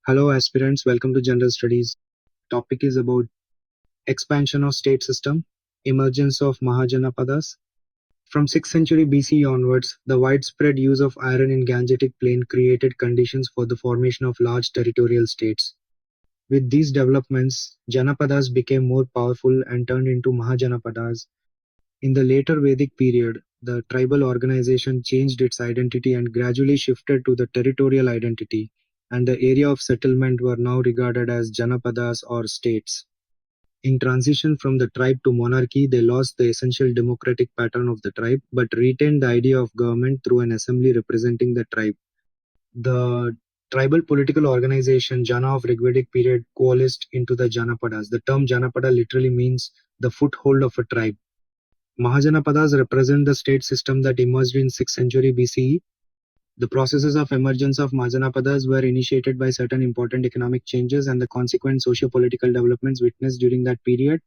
Hello aspirants, welcome to General Studies. Topic is about expansion of state system, emergence of Mahajanapadas. From 6th century BC onwards, the widespread use of iron in Gangetic Plain created conditions for the formation of large territorial states. With these developments, Janapadas became more powerful and turned into Mahajanapadas. In the later Vedic period, the tribal organization changed its identity and gradually shifted to the territorial identity, and the area of settlement were now regarded as Janapadas or states. In transition from the tribe to monarchy, they lost the essential democratic pattern of the tribe but retained the idea of government through an assembly representing the tribe. The tribal political organization Jana of Rigvedic period coalesced into the Janapadas. The term Janapada literally means the foothold of a tribe. Mahajanapadas represent the state system that emerged in 6th century BCE. The processes of emergence of Mahajanapadas were initiated by certain important economic changes and the consequent socio-political developments witnessed during that period.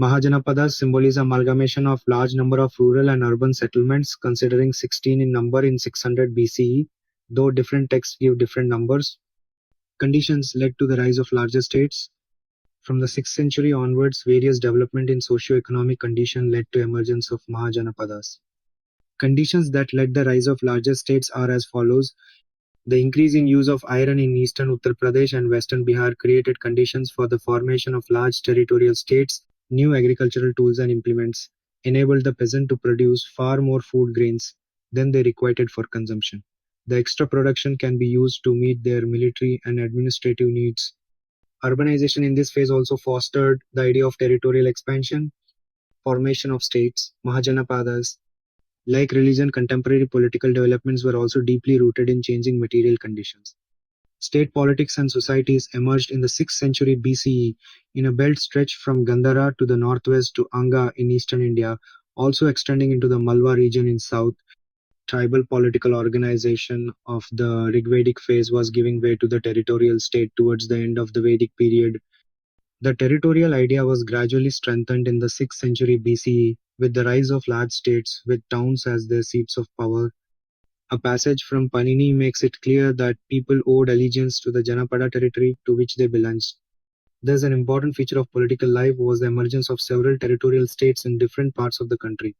Mahajanapadas symbolize amalgamation of large number of rural and urban settlements, considering 16 in number in 600 BCE, though different texts give different numbers. Conditions led to the rise of larger states. From the 6th century onwards, various development in socio-economic condition led to emergence of Mahajanapadas. Conditions that led the rise of larger states are as follows. The increase in use of iron in eastern Uttar Pradesh and western Bihar created conditions for the formation of large territorial states. New agricultural tools and implements enabled the peasant to produce far more food grains than they required for consumption. The extra production can be used to meet their military and administrative needs. Urbanization in this phase also fostered the idea of territorial expansion, formation of states. Mahajanapadas, like religion, contemporary political developments were also deeply rooted in changing material conditions. State politics and societies emerged in the 6th century BCE in a belt stretched from Gandhara to the northwest to Anga in eastern India, also extending into the Malwa region in south. Tribal political organization of the Rigvedic phase was giving way to the territorial state towards the end of the Vedic period. The territorial idea was gradually strengthened in the 6th century BCE with the rise of large states with towns as their seats of power. A passage from Panini makes it clear that people owed allegiance to the Janapada territory to which they belonged. Thus, an important feature of political life was the emergence of several territorial states in different parts of the country.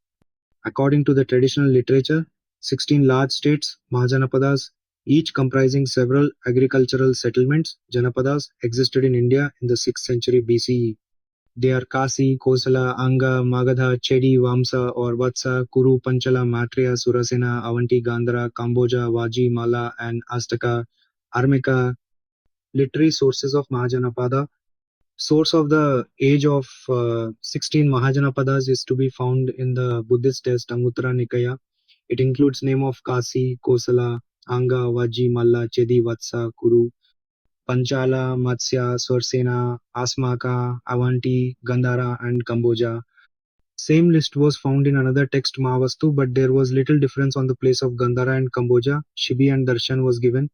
According to the traditional literature, 16 large states, Mahajanapadas, each comprising several agricultural settlements, Janapadas, existed in India in the 6th century BCE. They are Kashi, Kosala, Anga, Magadha, Chedi, Vamsa or Vatsa, Kuru, Panchala, Matrya, Surasena, Avanti, Gandhara, Kamboja, Vajji, Malla, and Astaka, Armika. Literary sources of Mahajanapada. Source of the age of 16 Mahajanapadas is to be found in the Buddhist text Anguttara Nikaya. It includes name of Kashi, Kosala, Anga, Vajji, Malla, Chedi, Vatsa, Kuru, Panchala, Matsya, Sursena, Asmaka, Avanti, Gandhara, and Kamboja. Same list was found in another text Mahavastu, but there was little difference on the place of Gandhara and Kamboja. Shibi and Darshan was given.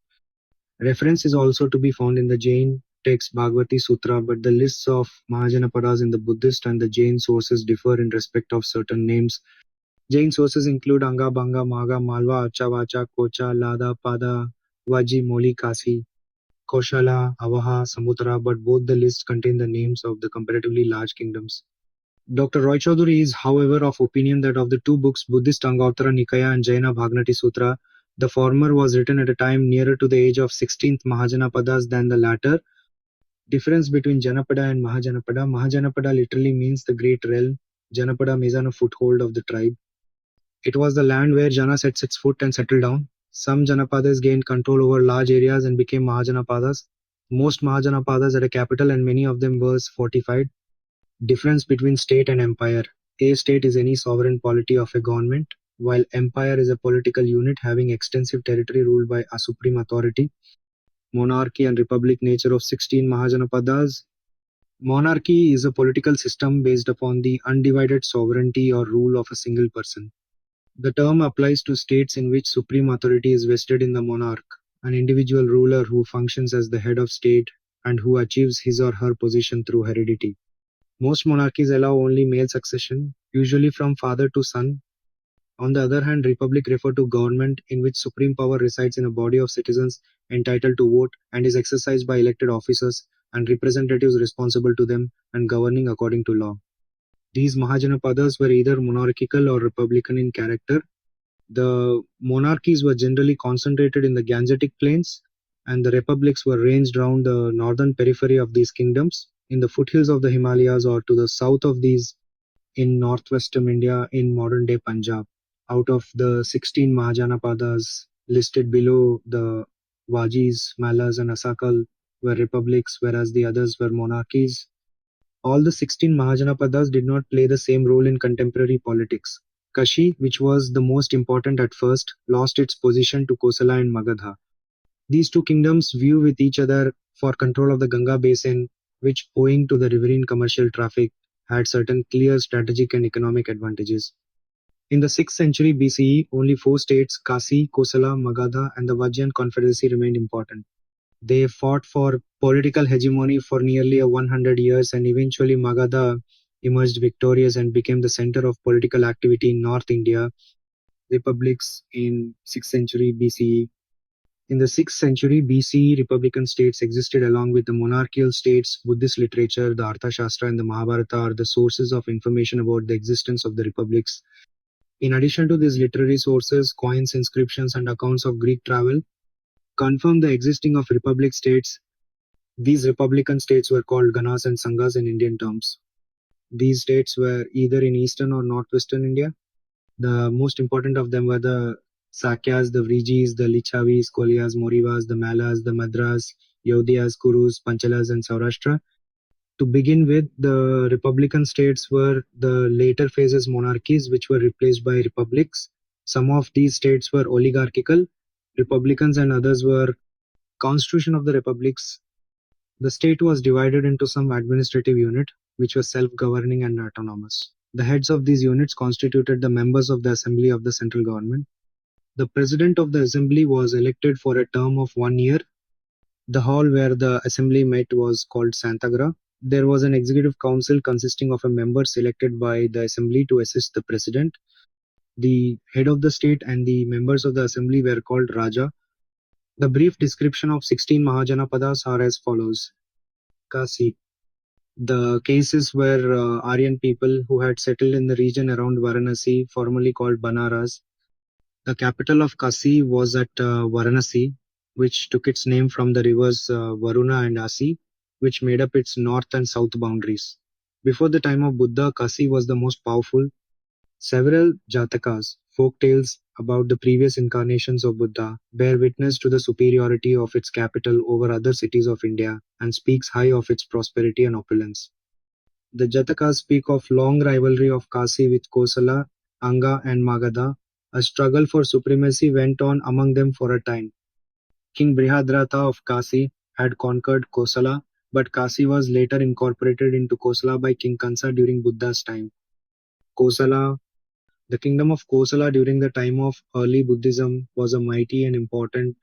Reference is also to be found in the Jain text Bhagavati Sutra, but the lists of Mahajanapadas in the Buddhist and the Jain sources differ in respect of certain names. Jain sources include Anga, Banga, Maga, Malwa, Acha, Vacha, Kocha, Lada, Pada, Vajji, Moli, Kasi, Kosala, Avaha, Samutra, but both the lists contain the names of the comparatively large kingdoms. Dr. Roy Chaudhuri is, however, of opinion that of the two books, Buddhist Anguttara Nikaya and Jaina Bhagavati Sutra, the former was written at a time nearer to the age of 16th Mahajanapadas than the latter. Difference between Janapada and Mahajanapada. Mahajanapada literally means the great realm. Janapada means a foothold of the tribe. It was the land where Jana sets its foot and settled down. Some Janapadas gained control over large areas and became Mahajanapadas. Most Mahajanapadas had a capital and many of them were fortified. Difference between state and empire. A state is any sovereign polity of a government, while empire is a political unit having extensive territory ruled by a supreme authority. Monarchy and republic nature of 16 Mahajanapadas. Monarchy is a political system based upon the undivided sovereignty or rule of a single person. The term applies to states in which supreme authority is vested in the monarch, an individual ruler who functions as the head of state and who achieves his or her position through heredity. Most monarchies allow only male succession, usually from father to son On the other hand, republic refer to government in which supreme power resides in a body of citizens entitled to vote and is exercised by elected officers and representatives responsible to them and governing according to law. These Mahajanapadas were either monarchical or republican in character. The monarchies were generally concentrated in the Gangetic plains, and the republics were ranged around the northern periphery of these kingdoms, in the foothills of the Himalayas or to the south of these in northwestern India in modern day Punjab. Out of the 16 Mahajanapadas listed below, the Vajjis, Mallas, and Asakal were republics, whereas the others were monarchies. All the 16 Mahajanapadas did not play the same role in contemporary politics. Kashi, which was the most important at first, lost its position to Kosala and Magadha. These two kingdoms view with each other for control of the Ganga basin, which, owing to the riverine commercial traffic, had certain clear strategic and economic advantages. In the 6th century BCE, only four states, Kasi, Kosala, Magadha, and the Vajjian Confederacy, remained important. They fought for political hegemony for nearly 100 years, and eventually Magadha emerged victorious and became the center of political activity in North India republics in 6th century BCE. In the 6th century BCE, republican states existed along with the monarchical states. Buddhist literature, the Arthashastra, and the Mahabharata are the sources of information about the existence of the republics. In addition to these literary sources, coins, inscriptions, and accounts of Greek travel confirm the existing of republic states. These republican states were called Ganas and Sanghas in Indian terms. These states were either in eastern or northwestern India. The most important of them were the Sakyas, the Vrijis, the Lichavis, Kolias, Morivas, the Mallas, the Madras, Ayodhyas, Kurus, Panchalas, and Saurashtra. To begin with, the republican states were the later phases monarchies which were replaced by republics. Some of these states were oligarchical republicans and others were constitution of the republics. The state was divided into some administrative unit which was self-governing and autonomous. The heads of these units constituted the members of the assembly of the central government. The president of the assembly was elected for a term of 1 year. The hall where the assembly met was called Santagra. There was an executive council consisting of a member selected by the assembly to assist the president. The head of the state and the members of the assembly were called Raja. The brief description of 16 Mahajanapadas are as follows. Kasi. The cases were Aryan people who had settled in the region around Varanasi, formerly called Banaras. The capital of Kasi was at Varanasi, which took its name from the rivers Varuna and Asi, which made up its north and south boundaries. Before the time of Buddha, Kasi was the most powerful. Several Jatakas, folk tales about the previous incarnations of Buddha, bear witness to the superiority of its capital over other cities of India and speaks high of its prosperity and opulence. The Jatakas speak of long rivalry of Kasi with Kosala, Anga, and Magadha. A struggle for supremacy went on among them for a time. King Brihadratha of Kasi had conquered Kosala, but Kasi was later incorporated into Kosala by King Kansa during Buddha's time. Kosala, the kingdom of Kosala during the time of early Buddhism was a mighty and important.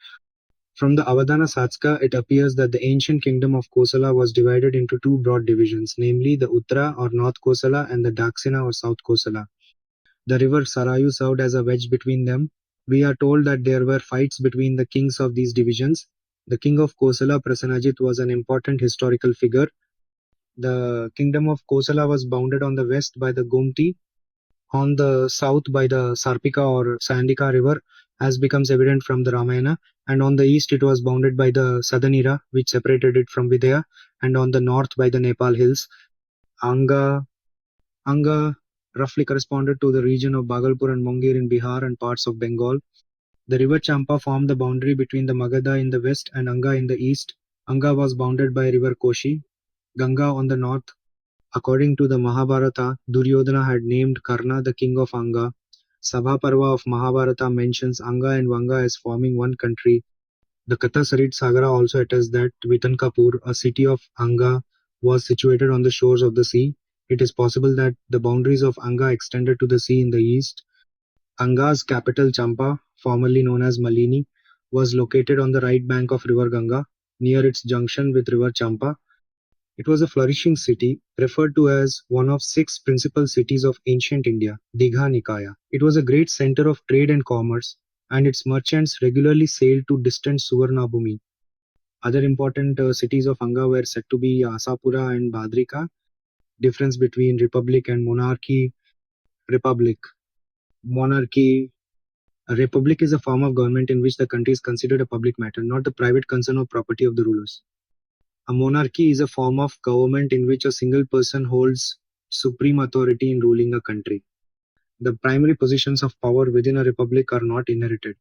From the Avadana Satska, it appears that the ancient kingdom of Kosala was divided into two broad divisions, namely the Uttara or North Kosala and the Dakshina or South Kosala. The river Sarayu served as a wedge between them. We are told that there were fights between the kings of these divisions. The king of Kosala, Prasenajit, was an important historical figure. The kingdom of Kosala was bounded on the west by the Gomti, on the south by the Sarpika or Sandika river, as becomes evident from the Ramayana, and on the east it was bounded by the Sadanira, which separated it from Vidya, and on the north by the Nepal hills. Anga roughly corresponded to the region of Bhagalpur and Mongir in Bihar and parts of Bengal. The river Champa formed the boundary between the Magadha in the west and Anga in the east. Anga was bounded by river Koshi. Ganga on the north. According to the Mahabharata, Duryodhana had named Karna the king of Anga. Sabha Parva of Mahabharata mentions Anga and Vanga as forming one country. The Katha Sarit Sagara also attests that Vitankapur, a city of Anga, was situated on the shores of the sea. It is possible that the boundaries of Anga extended to the sea in the east. Anga's capital Champa, formerly known as Malini, was located on the right bank of river Ganga, near its junction with river Champa. It was a flourishing city, referred to as one of 6 principal cities of ancient India, Digha Nikaya. It was a great center of trade and commerce, and its merchants regularly sailed to distant Suvarnabhumi. Other important cities of Anga were said to be Asapura and Bhadrika. Difference between republic and monarchy. Republic. Monarchy. A republic is a form of government in which the country is considered a public matter, not the private concern or property of the rulers. A monarchy is a form of government in which a single person holds supreme authority in ruling a country. The primary positions of power within a republic are not inherited.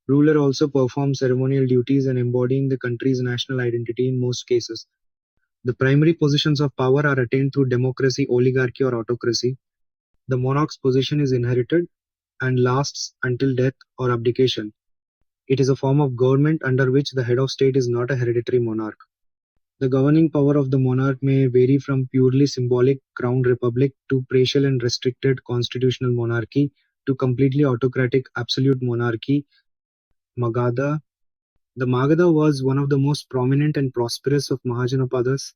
Ruler also performs ceremonial duties and embodying the country's national identity in most cases. The primary positions of power are attained through democracy, oligarchy, or autocracy. The monarch's position is inherited and lasts until death or abdication. It is a form of government under which the head of state is not a hereditary monarch. The governing power of the monarch may vary from purely symbolic crown republic to partial and restricted constitutional monarchy to completely autocratic absolute monarchy. Magadha. The Magadha was one of the most prominent and prosperous of Mahajanapadas.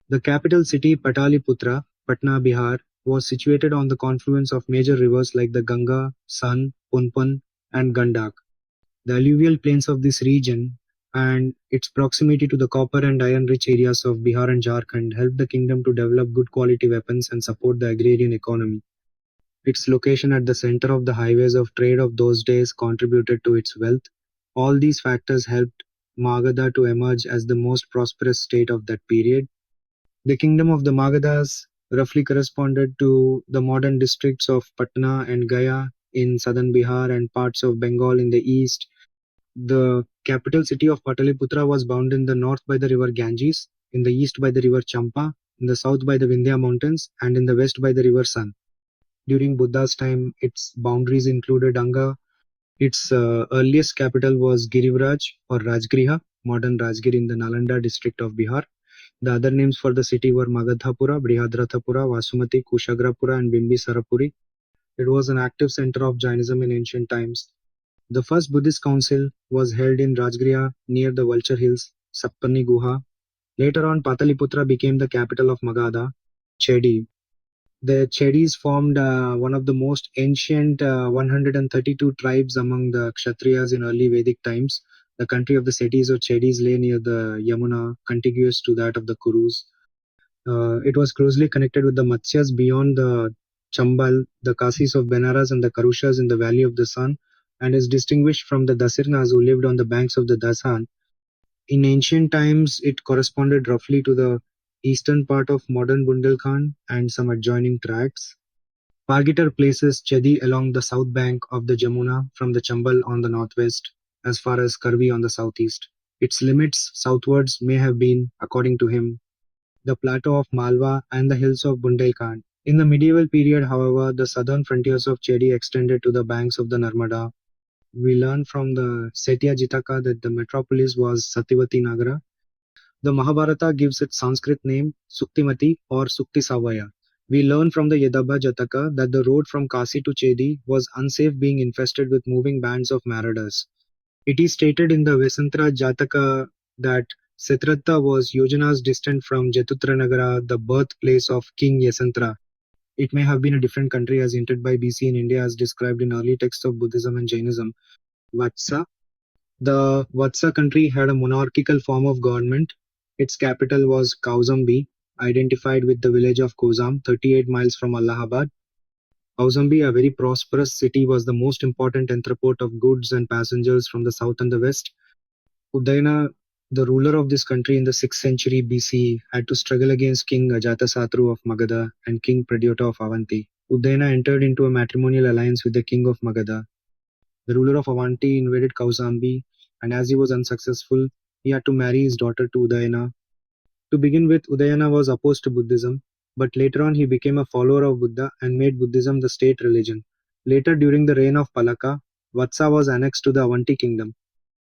The capital city Pataliputra, Patna, Bihar, was situated on the confluence of major rivers like the Ganga, Son, Punpan, and Gandak. The alluvial plains of this region and its proximity to the copper and iron-rich areas of Bihar and Jharkhand helped the kingdom to develop good quality weapons and support the agrarian economy. Its location at the center of the highways of trade of those days contributed to its wealth. All these factors helped Magadha to emerge as the most prosperous state of that period. The kingdom of the Magadhas roughly corresponded to the modern districts of Patna and Gaya in southern Bihar and parts of Bengal in the east. The capital city of Pataliputra was bounded in the north by the river Ganges, in the east by the river Champa, in the south by the Vindhya mountains, and in the west by the river San. During Buddha's time, its boundaries included Anga. Its earliest capital was Girivraj or Rajgriha, modern Rajgir in the Nalanda district of Bihar. The other names for the city were Magadhapura, Brihadrathapura, Vasumati, Kushagrapura, and Bimbisarapuri. It was an active center of Jainism in ancient times. The first Buddhist council was held in Rajgriha near the Vulture Hills, Sappanni Guha. Later on, Pataliputra became the capital of Magadha, Chedi. The Chedis formed one of the most ancient 132 tribes among the Kshatriyas in early Vedic times. The country of the Setis or Chedis lay near the Yamuna, contiguous to that of the Kurus. It was closely connected with the Matsyas beyond the Chambal, the Kasis of Benaras, and the Karushas in the Valley of the Sun, and is distinguished from the Dasirnas who lived on the banks of the Dasan. In ancient times, it corresponded roughly to the eastern part of modern Bundelkhand and some adjoining tracts. Pargitar places Chedi along the south bank of the Jamuna from the Chambal on the northwest as far as Karvi on the southeast. Its limits southwards may have been, according to him, the plateau of Malwa and the hills of Bundelkhand. In the medieval period, however, the southern frontiers of Chedi extended to the banks of the Narmada. We learn from the Setya Jitaka that the metropolis was Satyavati Nagara. The Mahabharata gives its Sanskrit name Suktimati or Suktisavaya. We learn from the Yadava Jataka that the road from Kasi to Chedi was unsafe, being infested with moving bands of marauders. It is stated in the Vesantra Jataka that Setratta was yojanas distant from Jetutranagara, the birthplace of King Yasantra. It may have been a different country as hinted by BC in India as described in early texts of Buddhism and Jainism. Vatsa. The Vatsa country had a monarchical form of government. Its capital was Kausambi, identified with the village of Kozam, 38 miles from Allahabad. Kausambi, a very prosperous city, was the most important entrepot of goods and passengers from the south and the west. Udayana, the ruler of this country in the 6th century BC, had to struggle against King Ajatasattu of Magadha and King Pradyota of Avanti. Udayana entered into a matrimonial alliance with the king of Magadha. The ruler of Avanti invaded Kausambi, and as he was unsuccessful, he had to marry his daughter to Udayana. To begin with, Udayana was opposed to Buddhism, but later on he became a follower of Buddha and made Buddhism the state religion. Later, during the reign of Palaka, Vatsa was annexed to the Avanti kingdom.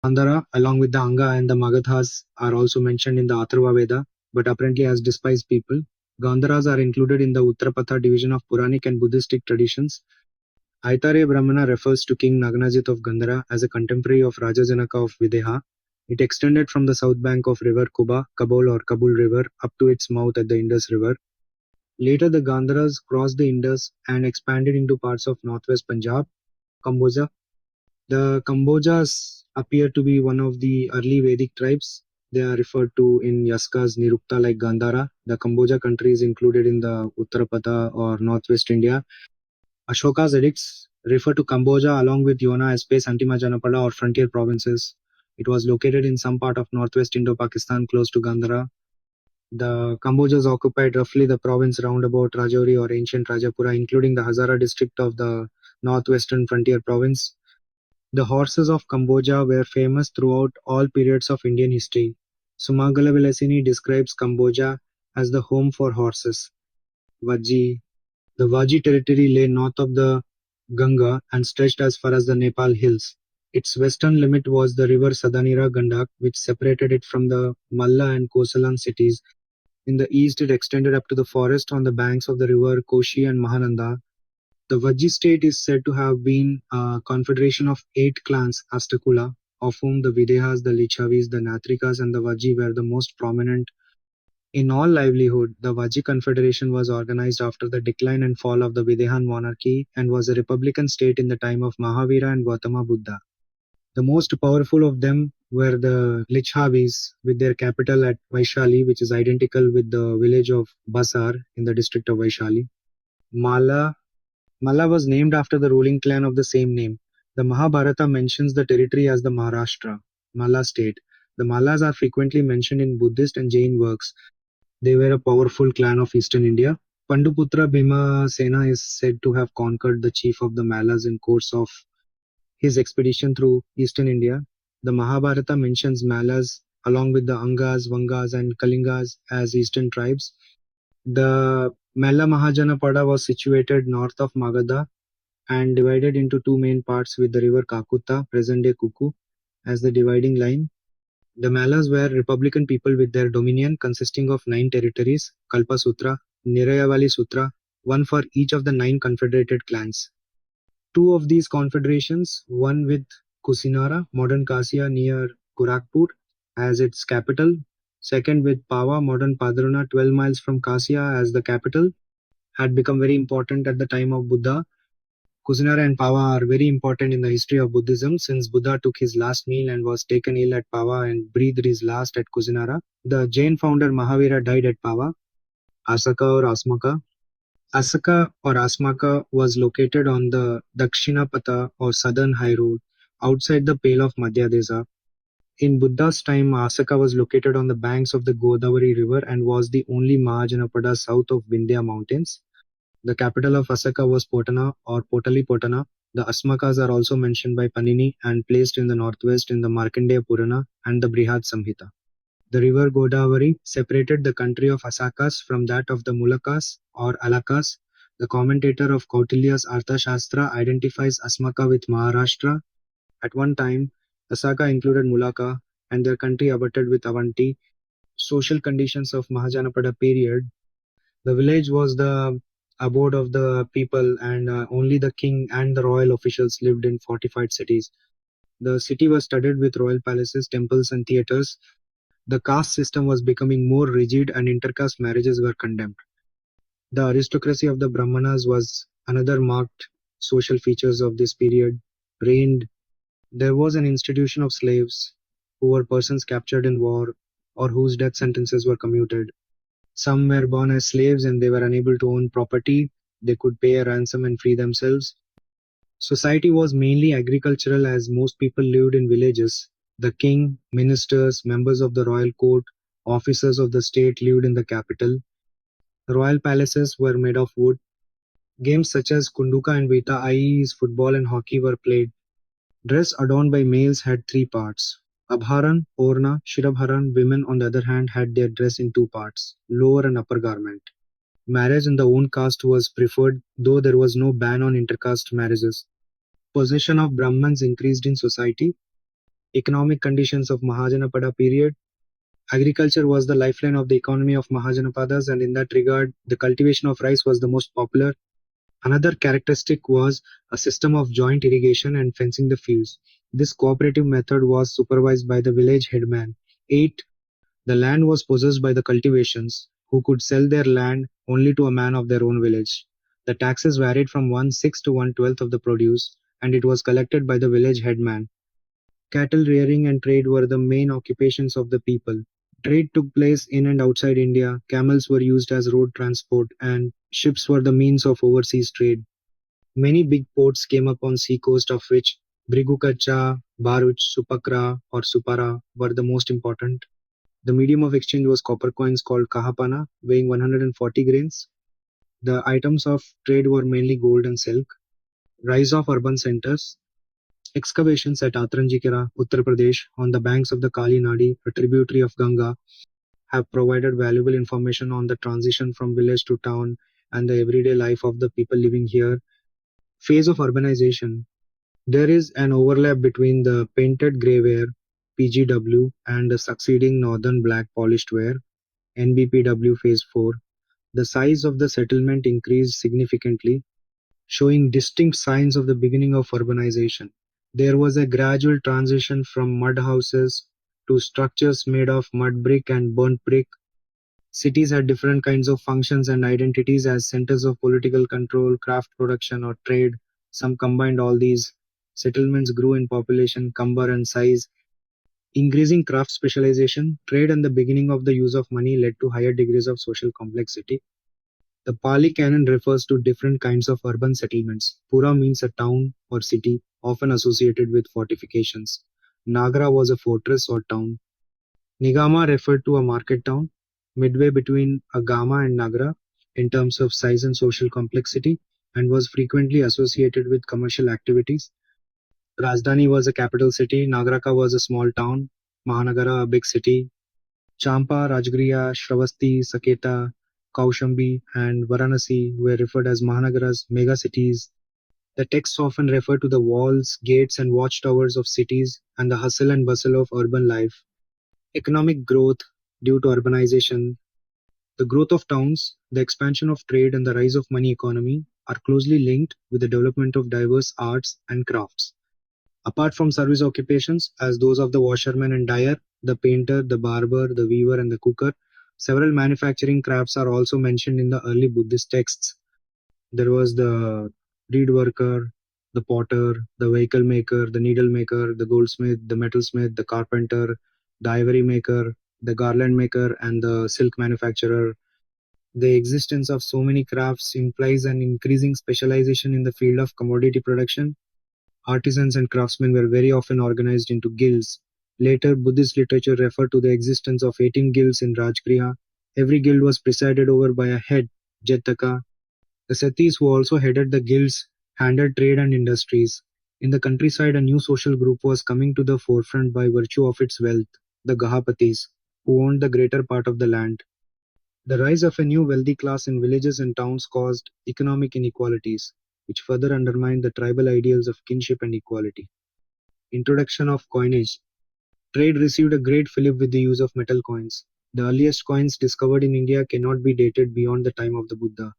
Gandhara, along with the Anga and the Magadhas, are also mentioned in the Atharva Veda, but apparently as despised people. Gandharas are included in the Uttarapatha division of Puranic and Buddhistic traditions. Aitare Brahmana refers to King Naganajit of Gandhara as a contemporary of Raja Janaka of Videha. It extended from the south bank of river Kabul or Kabul River up to its mouth at the Indus River. Later the Gandharas crossed the Indus and expanded into parts of northwest Punjab, Cambodia. The Kambojas appear to be one of the early Vedic tribes. They are referred to in Yaska's Nirukta like Gandhara. The Kamboja country is included in the Uttarapada or northwest India. Ashoka's edicts refer to Cambodia along with Yona as space Anti-Mahajanapada or frontier provinces. It was located in some part of northwest Indo-Pakistan close to Gandhara. The Kambojas occupied roughly the province round about Rajouri or ancient Rajapura, including the Hazara district of the northwestern frontier province. The horses of Cambodia were famous throughout all periods of Indian history. Sumangala Vilasini describes Cambodia as the home for horses. Vajji. The Vajji territory lay north of the Ganga and stretched as far as the Nepal hills. Its western limit was the river Sadanira Gandak, which separated it from the Malla and Kosalan cities. In the east, it extended up to the forest on the banks of the river Koshi and Mahananda. The Vajji state is said to have been a confederation of 8 clans Astakula, of whom the Videhas, the Lichavis, the Natrikas, and the Vajji were the most prominent. In all livelihood, the Vajji confederation was organized after the decline and fall of the Videhan monarchy and was a republican state in the time of Mahavira and Gautama Buddha. The most powerful of them were the Lichavis, with their capital at Vaishali, which is identical with the village of Basar in the district of Vaishali. Malla was named after the ruling clan of the same name. The Mahabharata mentions the territory as the Maharashtra, Malla state. The Mallas are frequently mentioned in Buddhist and Jain works. They were a powerful clan of eastern India. Panduputra Bhimasena is said to have conquered the chief of the Mallas in course of his expedition through eastern India. The Mahabharata mentions Mallas along with the Angas, Vangas, and Kalingas as eastern tribes. The Malla Mahajanapada was situated north of Magadha and divided into two main parts with the river Kakuta, present-day Kuku, as the dividing line. The Mallas were republican people with their dominion consisting of 9 territories, Kalpa Sutra, Nirayavali Sutra, one for each of the 9 confederated clans. 2 of these confederations, one with Kusinara, modern Kasia near Gorakhpur, as its capital, second with Pawa, modern Padrona, 12 miles from Kasia as the capital, had become very important at the time of Buddha. Kusinara and Pawa are very important in the history of Buddhism since Buddha took his last meal and was taken ill at Pawa and breathed his last at Kusinara. The Jain founder Mahavira died at Pawa. Asaka or Asmaka. Asaka or Asmaka was located on the Dakshinapata or southern high road outside the Pale of Madhya Desa. In Buddha's time, Asaka was located on the banks of the Godavari river and was the only Mahajanapada south of Vindhya mountains. The capital of Asaka was Potana or Potali-Potana. The Asmakas are also mentioned by Panini and placed in the northwest in the Markandeya Purana and the Brihad Samhita. The river Godavari separated the country of Asakas from that of the Mulakas or Alakas. The commentator of Kautilya's Arthashastra identifies Asmaka with Maharashtra. At one time, Asaka included Mulaka and their country abutted with Avanti. Social conditions of Mahajanapada period. The village was the abode of the people and only the king and the royal officials lived in fortified cities. The city was studded with royal palaces, temples and theatres. The caste system was becoming more rigid and intercaste marriages were condemned. The aristocracy of the Brahmanas was another marked social features of this period. Reigned. There was an institution of slaves who were persons captured in war or whose death sentences were commuted. Some were born as slaves and they were unable to own property. They could pay a ransom and free themselves. Society was mainly agricultural as most people lived in villages. The king, ministers, members of the royal court, officers of the state lived in the capital. The royal palaces were made of wood. Games such as Kunduka and Vita, i.e., football and hockey, were played. Dress adorned by males had 3 parts. Abharan, Orna, Shirabharan. Women, on the other hand, had their dress in 2 parts, lower and upper garment. Marriage in the own caste was preferred, though there was no ban on intercaste marriages. Possession of Brahmans increased in society. Economic conditions of Mahajanapada period. Agriculture was the lifeline of the economy of Mahajanapadas, and in that regard, the cultivation of rice was the most popular. Another characteristic was a system of joint irrigation and fencing the fields. This cooperative method was supervised by the village headman. 8. The land was possessed by the cultivations, who could sell their land only to a man of their own village. The taxes varied from 1/6 to 1/12 of the produce, and it was collected by the village headman. Cattle rearing and trade were the main occupations of the people. Trade took place in and outside India, camels were used as road transport, and ships were the means of overseas trade. Many big ports came up on seacoast, of which Brigukacha, Bharuch, Supakra or Supara were the most important. The medium of exchange was copper coins called kahapana, weighing 140 grains. The items of trade were mainly gold and silk. Rise of urban centers. Excavations at Atranjikera, Uttar Pradesh, on the banks of the Kali Nadi, a tributary of Ganga, have provided valuable information on the transition from village to town and the everyday life of the people living here. Phase of urbanization. There is an overlap between the painted grey ware (PGW) and the succeeding northern black polished ware (NBPW Phase 4). The size of the settlement increased significantly, showing distinct signs of the beginning of urbanization. There was a gradual transition from mud houses to structures made of mud brick and burnt brick. Cities had different kinds of functions and identities as centers of political control, craft production, or trade. Some combined all these. Settlements grew in population, number, and size. Increasing craft specialization, trade, and the beginning of the use of money led to higher degrees of social complexity. The Pali Canon refers to different kinds of urban settlements. Pura means a town or city, often associated with fortifications. Nagara was a fortress or town. Nigama referred to a market town, midway between a Gama and Nagara in terms of size and social complexity, and was frequently associated with commercial activities. Rajdhani was a capital city, Nagaraka was a small town, Mahanagara a big city. Champa, Rajgriha, Shravasti, Saketa, Kaushambi, and Varanasi were referred as Mahanagaras, megacities. The texts often refer to the walls, gates, and watchtowers of cities and the hustle and bustle of urban life. Economic growth due to urbanization. The growth of towns, the expansion of trade, and the rise of money economy are closely linked with the development of diverse arts and crafts. Apart from service occupations, as those of the washerman and dyer, the painter, the barber, the weaver, and the cooker, several manufacturing crafts are also mentioned in the early Buddhist texts. There was the reed worker, the potter, the vehicle maker, the needle maker, the goldsmith, the metalsmith, the carpenter, the ivory maker, the garland maker, and the silk manufacturer. The existence of so many crafts implies an increasing specialization in the field of commodity production. Artisans and craftsmen were very often organized into guilds. Later, Buddhist literature referred to the existence of 18 guilds in Rajgriha. Every guild was presided over by a head, Jetaka. The Satis, who also headed the guilds, handled trade and industries. In the countryside, a new social group was coming to the forefront by virtue of its wealth, the Gahapatis, who owned the greater part of the land. The rise of a new wealthy class in villages and towns caused economic inequalities, which further undermined the tribal ideals of kinship and equality. Introduction of coinage. Trade received a great fillip with the use of metal coins. The earliest coins discovered in India cannot be dated beyond the time of the Buddha.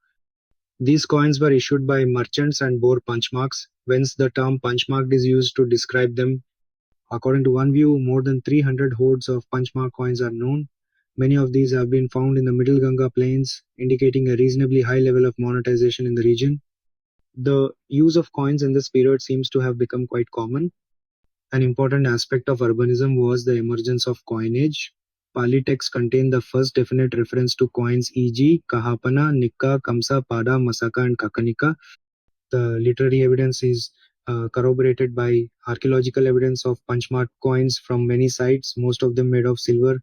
These coins were issued by merchants and bore punch marks, whence the term punchmarked is used to describe them. According to one view, more than 300 hoards of punchmark coins are known. Many of these have been found in the Middle Ganga plains, indicating a reasonably high level of monetization in the region. The use of coins in this period seems to have become quite common. An important aspect of urbanism was the emergence of coinage. Pali texts contain the first definite reference to coins, e.g., Kahapana, Nikka, Kamsa, Pada, Masaka, and Kakanika. The literary evidence is corroborated by archaeological evidence of punchmark coins from many sites, most of them made of silver.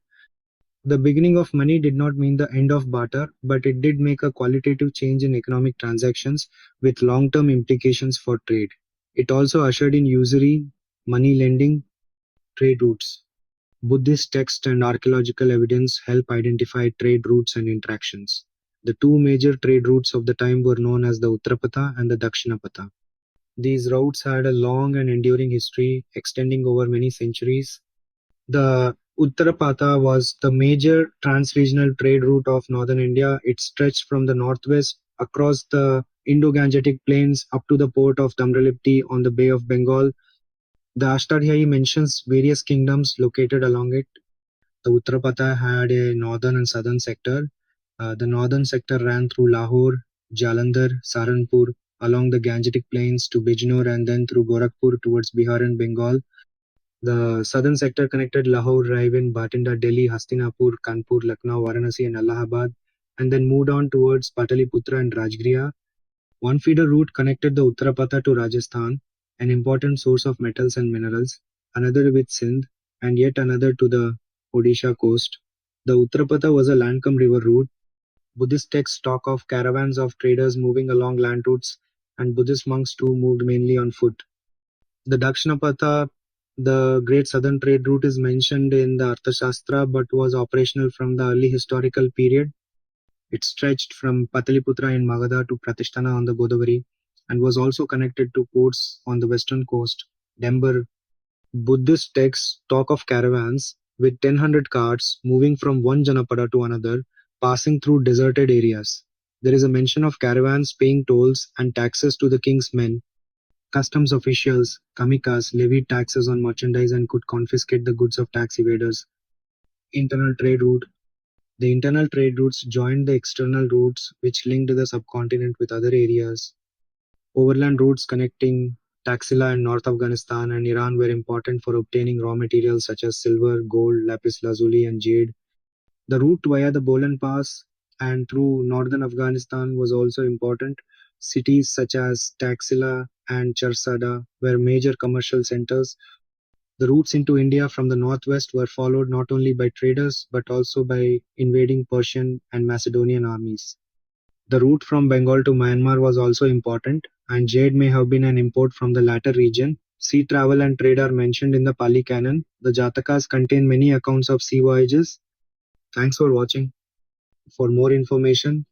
The beginning of money did not mean the end of barter, but it did make a qualitative change in economic transactions with long-term implications for trade. It also ushered in usury, money lending, trade routes. Buddhist texts and archaeological evidence help identify trade routes and interactions. The two major trade routes of the time were known as the Uttarapatha and the Dakshinapatha. These routes had a long and enduring history extending over many centuries. The Uttarapatha was the major trans-regional trade route of northern India. It stretched from the northwest across the Indo-Gangetic plains up to the port of Tamralipti on the Bay of Bengal. The Ashtadhyayi mentions various kingdoms located along it. The Uttarapatha had a northern and southern sector. The northern sector ran through Lahore, Jalandhar, Saharanpur, along the Gangetic plains to Bijnor and then through Gorakhpur towards Bihar and Bengal. The southern sector connected Lahore, Raiwind, Bhatinda, Delhi, Hastinapur, Kanpur, Lucknow, Varanasi, and Allahabad, and then moved on towards Pataliputra and Rajgriha. One feeder route connected the Uttarapatha to Rajasthan, an important source of metals and minerals, another with Sindh, and yet another to the Odisha coast. The Uttarapatha was a land come river route. Buddhist texts talk of caravans of traders moving along land routes, and Buddhist monks too moved mainly on foot. The Dakshinapatha, the great southern trade route, is mentioned in the Arthashastra but was operational from the early historical period. It stretched from Pataliputra in Magadha to Pratisthana on the Godavari and was also connected to ports on the western coast. Dembar. Buddhist texts talk of caravans with 1,000 carts moving from one Janapada to another, passing through deserted areas. There is a mention of caravans paying tolls and taxes to the king's men. Customs officials, kamikas, levied taxes on merchandise and could confiscate the goods of tax evaders. Internal trade route. The internal trade routes joined the external routes which linked the subcontinent with other areas. Overland routes connecting Taxila and North Afghanistan and Iran were important for obtaining raw materials such as silver, gold, lapis lazuli, and jade. The route via the Bolan Pass and through northern Afghanistan was also important. Cities such as Taxila and Charsada were major commercial centers. The routes into India from the northwest were followed not only by traders but also by invading Persian and Macedonian armies. The route from Bengal to Myanmar was also important, and jade may have been an import from the latter region. Sea travel and trade are mentioned in the Pali Canon. The Jatakas contain many accounts of sea voyages. Thanks for watching. For more information,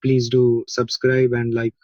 please do subscribe and like.